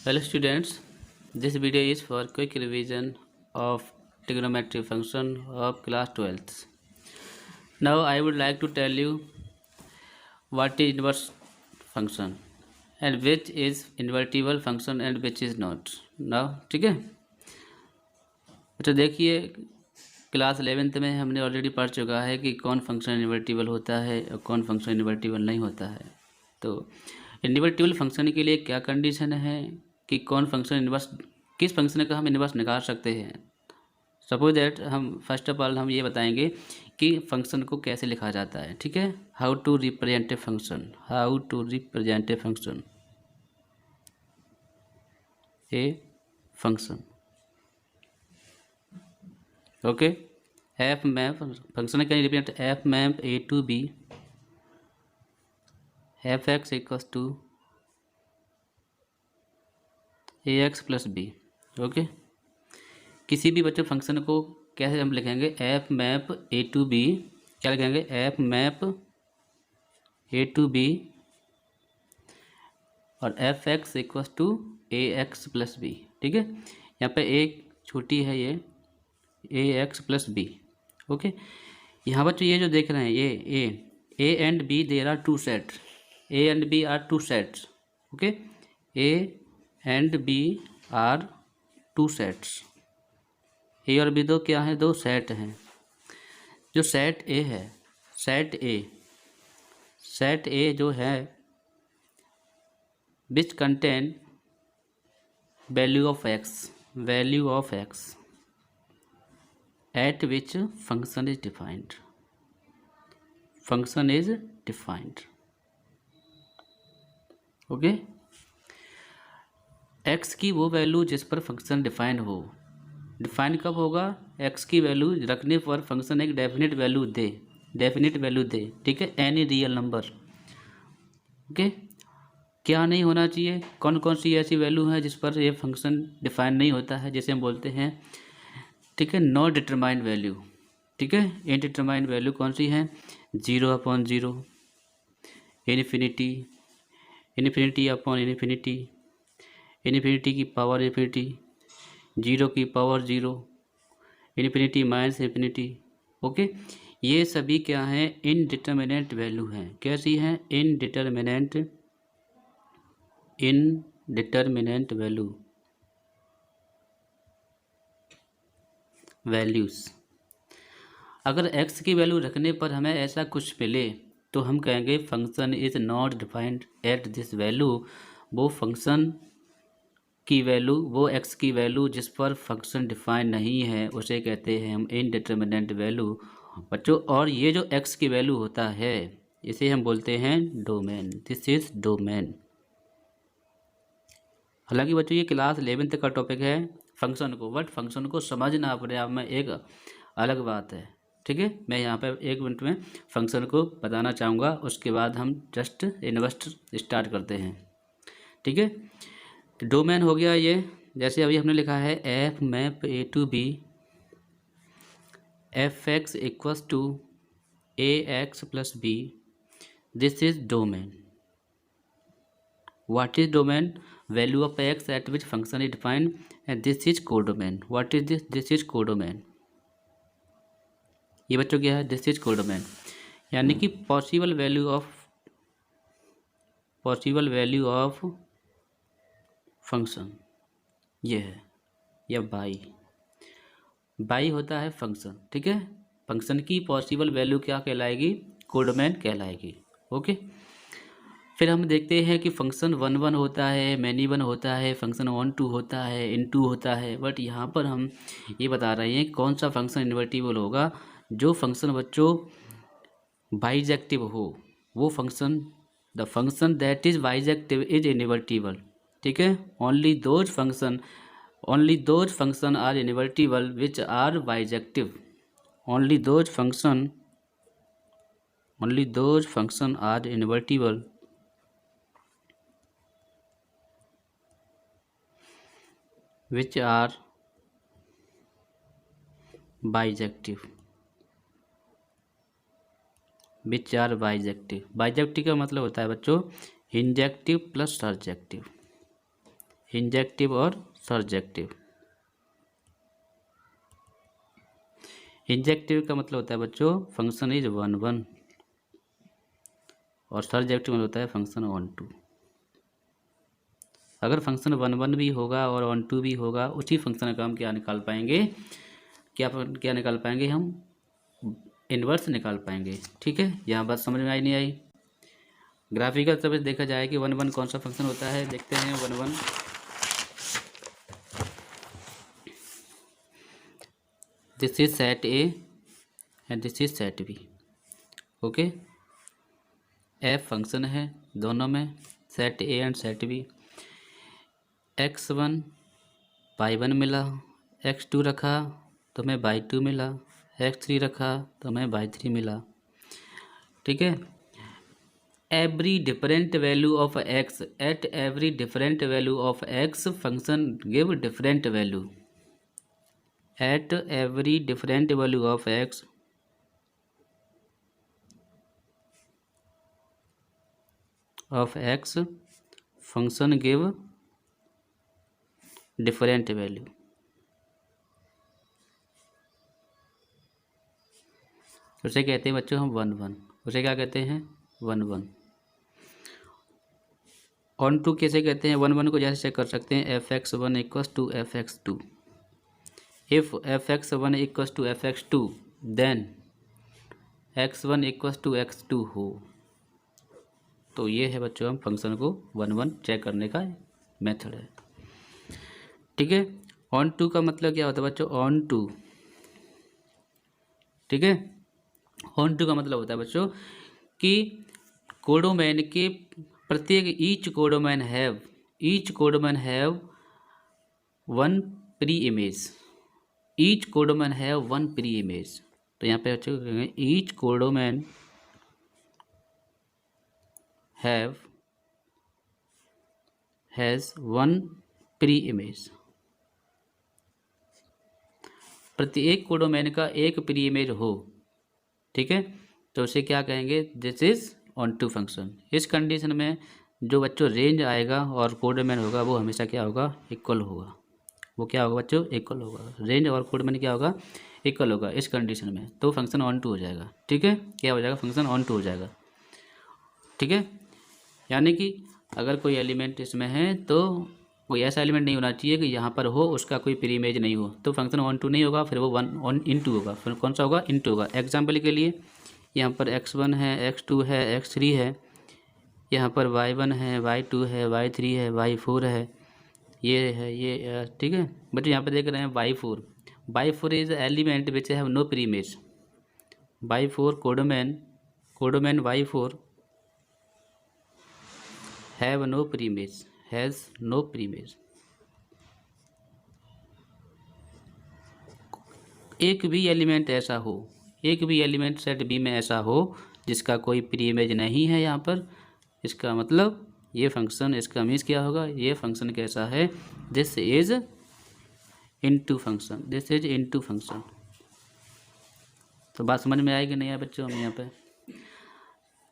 Hello students, this video is for quick revision of trigonometry function of class 12th. Now I would like to tell you what is inverse function and which is invertible function and which is not. Now ठीक है, तो देखिए class 11th में हमने already पढ़ चुका है कि कौन फंक्शन इन्वर्टिबल होता है और कौन फंक्शन इन्वर्टिबल नहीं होता है। तो इन्वर्टिबल फंक्शन के लिए क्या कंडीशन है कि कौन फंक्शन इन्वर्स, किस फंक्शन का हम इन्वर्स निकाल सकते हैं। सपोज दैट हम फर्स्ट ऑफ ऑल हम ये बताएंगे कि फंक्शन को कैसे लिखा जाता है। ठीक है, how to represent a function, how to represent a function, a function. Okay, F map function can represent F map A to B F X equals to A X plus B. Okay, किसी भी बच्चे function को कैसे हम लिखेंगे, F map A to B, क्या लिखेंगे, F map A to B और F X equals to A X plus B. ठीक है, यहाँ पे एक छोटी है ये A X plus B. Okay, यहाँ पर ये जो देख रहे हैं A and B there are two set, A and B are two sets. Okay, A and B are two sets, A और बी दो क्या है, दो सेट हैं। जो सेट ए है, सेट ए जो है which contain value of x at which function is defined, okay. x की वो वैल्यू जिस पर फंक्शन डिफाइन हो, डिफाइन कब होगा, x की वैल्यू रखने पर फंक्शन एक डेफिनेट वैल्यू दे। ठीक है, एनी रियल नंबर। ओके, क्या नहीं होना चाहिए, कौन कौन सी ऐसी वैल्यू है जिस पर ये फंक्शन डिफाइन नहीं होता है, जिसे हम बोलते हैं, ठीक है, नॉट डिटरमाइंड वैल्यू। ठीक है, इनडिटरमाइंड वैल्यू कौन सी है, 0/0, इन्फिनिटी अपॉन इन्फिनिटी, इन्फिनिटी की पावर इन्फिनिटी, 0 की power 0, infinity minus infinity. Okay, ये सभी क्या हैं, इनडिटरमिनेंट वैल्यू हैं। कैसी हैं, इनडिटरमिनेंट वैल्यूज़। अगर x की वैल्यू रखने पर हमें ऐसा कुछ मिले तो हम कहेंगे function is not defined at this value. वो फंक्शन की वैल्यू, वो x की वैल्यू जिस पर फंक्शन डिफाइन नहीं है उसे कहते हैं हम इनडिटरमिनेंट वैल्यू बच्चों। और ये जो x की वैल्यू होता है इसे हम बोलते हैं डोमेन, दिस इज डोमेन। हालांकि बच्चों ये क्लास 11th का टॉपिक है फंक्शन को, बट फंक्शन को समझना अपने आप में एक अलग बात है। ठीक है, मैं यहाँ पे 1 मिनट में फंक्शन को बताना चाहूँगा, उसके बाद हम जस्ट इन्वर्स स्टार्ट करते हैं। ठीक है, डोमेन हो गया ये, जैसे अभी हमने लिखा है F map A to B F X equals to A X plus B, this is domain. What is domain? Value of x at which function is defined, and this is codomain. What is this? This is codomain. ये बच्चों क्या है, this is codomain, यानी कि possible value of function ये है, या by होता है फंक्शन। ठीक है, फंक्शन की पॉसिबल वैल्यू क्या कहलाएगी, कोडोमेन कहलाएगी। ओके, फिर हम देखते हैं कि फंक्शन 1 होता है, मैनी 1 होता है, फंक्शन 1 होता है, इन2 होता है। बट यहाँ पर हम ये बता रहे हैं कौन सा फंक्शन इन्वर्टिबल होगा, जो फंक्शन बच्चों बाइजेक्टिव हो, वो function, the function that is bijective is invertible. ठीक है, only those function are invertible which are bijective, only those function are invertible which are bijective, bijective का मतलब होता है बच्चों इंजेक्टिव प्लस सर्जेक्टिव। इंजेक्टिव और सर्जेक्टिव। इंजेक्टिव का मतलब होता है बच्चों फंक्शन इज 1 1, और सर्जेक्टिव मतलब होता है फंक्शन ऑन टू। अगर फंक्शन 1 1 भी होगा और ऑन टू भी होगा, उसी फंक्शन का हम क्या निकाल पाएंगे, क्या निकाल पाएंगे, हम इन्वर्स निकाल पाएंगे। ठीक है, यहाँ बात समझ में आई नहीं आई? ग्राफिकल तरफ से देखा जाए कि 1 1 कौन सा फंक्शन होता है, देखते हैं 1 1। This is set A and this is set B. Okay, F function है दोनों में, set A and set B. x1 y1 मिला, x2 रखा तो हमें y2 मिला, x3 रखा तो हमें y3 मिला। ठीक है, every different value of x, at every different value of x function give different value. At every different value of x function give different value. उसे कहते हैं बच्चों हम 1 1, उसे क्या कहते हैं 1 1। ऑन टू कैसे कहते हैं, 1 1 को जैसे चेक कर सकते हैं, fx1 equals to fx2। If fx1 equals to fx2 then x1 equals to x2 हो। तो ये है बच्चों हम फंक्शन को 1 1 चेक करने का मेथड है। ठीक है, ऑन टू का मतलब क्या होता है बच्चों, ऑन टू। ठीक है, ऑन टू का मतलब होता है बच्चों कि कोडोमैन के प्रत्येक each codomain have 1 pre image. Each codomain have 1 pre image. तो यहाँ पे बच्चों कहेंगे each codomain has 1 pre image. प्रत्येक कोडोमैन का एक प्री इमेज हो। ठीक है, तो उसे क्या कहेंगे, this is onto function. इस कंडीशन में जो बच्चों रेंज आएगा और कोडोमैन होगा वो हमेशा क्या होगा, इक्वल होगा। वो क्या होगा बच्चों, इक्वल होगा। रेंज और कोडोमैन क्या होगा, इक्वल होगा इस कंडीशन में, तो फंक्शन ऑन टू हो जाएगा। ठीक है, क्या हो जाएगा, फंक्शन ऑन टू हो जाएगा। ठीक है, यानी कि अगर कोई एलिमेंट इसमें है तो कोई ऐसा एलिमेंट नहीं होना चाहिए कि यहाँ पर हो उसका कोई प्री इमेज नहीं हो, तो फंक्शन ऑन टू नहीं होगा, फिर वो 1 ऑन इनटू होगा। फिर कौन सा होगा, इनटू होगा। एग्जाम्पल के लिए यहाँ पर x1 है, x2 है, x3 है, यहाँ पर y1 है, y2 है, y3 है, y4 है, ये है ये। ठीक है बट यहाँ पर देख रहे हैं y4 is element which have no pre image. y4 codomain y4 have no pre image, has no pre image. एक भी एलिमेंट ऐसा हो, एक भी एलिमेंट सेट बी में ऐसा हो जिसका कोई प्री इमेज नहीं है यहाँ पर, इसका मतलब ये फंक्शन, इसका मीन्स क्या होगा, ये फंक्शन कैसा है, this is into function, this is into function. तो बात समझ में आएगी नहीं है बच्चों हम यहाँ पे।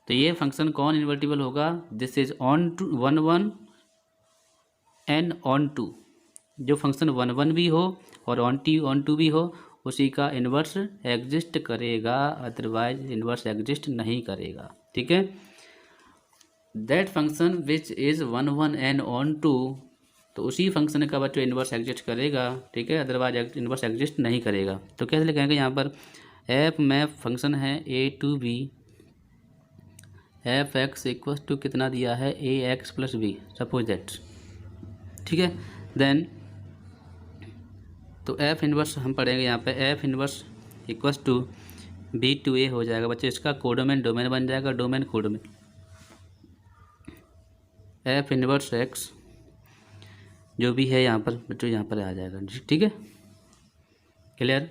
तो ये फंक्शन कौन इन्वर्टिबल होगा, this is onto 1 1 and onto. जो फंक्शन 1 1 भी हो और ऑन टू भी हो उसी का इन्वर्स एग्जिस्ट करेगा, अदरवाइज इन्वर्स एग्जिस्ट नहीं करेगा। ठीक है, that function which is 1 1 and onto, तो उसी फंक्शन का बच्चों इन्वर्स एग्जिस्ट करेगा। ठीक है, अदरवाइज इन्वर्स एग्जिस्ट नहीं करेगा। तो कैसे लिखेंगे, यहाँ पर एफ मैप फंक्शन है A to B, F X equal to कितना दिया है, A X plus B, suppose that. ठीक है, देन तो एफ इन्वर्स हम पढ़ेंगे यहाँ पे, F inverse equals to B to A हो जाएगा बच्चे, इसका कोडोमेन डोमेन बन जाएगा, domain codomain. F inverse X जो भी है यहाँ पर बच्चों यहाँ पर आ जाएगा। ठीक है, क्लियर।